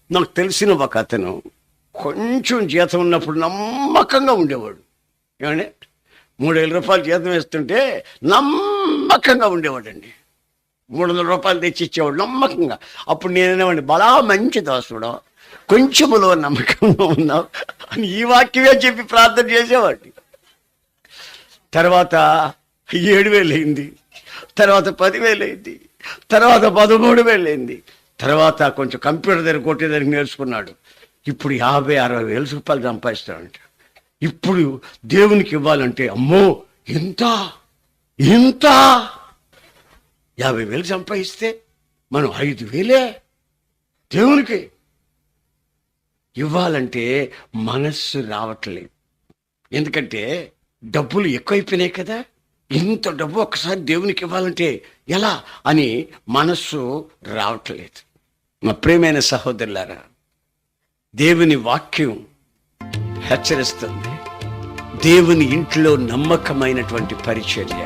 నాకు తెలిసిన ఒక అతను కొంచెం జీతం ఉన్నప్పుడు నమ్మకంగా ఉండేవాడు. ఏమండి, 3,000 రూపాయలు జీతం వేస్తుంటే నమ్మకంగా ఉండేవాడండి. 300 రూపాయలు తెచ్చి ఇచ్చేవాడు నమ్మకంగా. అప్పుడు నేనేవాడిని, బలా మంచి దోస్తుడు, కొంచెములో నమ్మకంగా ఉన్నావు అని ఈ వాక్యమే చెప్పి ప్రార్థన చేసేవాడిని. తర్వాత 7,000 అయింది, తర్వాత 10,000 అయింది, తర్వాత 13,000 అయింది. తర్వాత కొంచెం కంప్యూటర్ దగ్గర కొట్టేదానికి నేర్చుకున్నాడు. ఇప్పుడు 50,000-60,000 రూపాయలు సంపాదిస్తాడంట. ఇప్పుడు దేవునికి ఇవ్వాలంటే అమ్మో ఎంత 50,000 సంపాదిస్తే మనం 5,000 దేవునికి ఇవ్వాలంటే మనస్సు రావట్లేదు. ఎందుకంటే డబ్బులు ఎక్కువైపోయినాయి కదా. ఇంత డబ్బు ఒక్కసారి దేవునికి ఇవ్వాలంటే ఎలా అని మనస్సు రావట్లేదు. మా ప్రియమైన సహోదరులారా, దేవుని వాక్యం హెచ్చరిస్తుంది. దేవుని ఇంట్లో నమ్మకమైనటువంటి పరిచర్య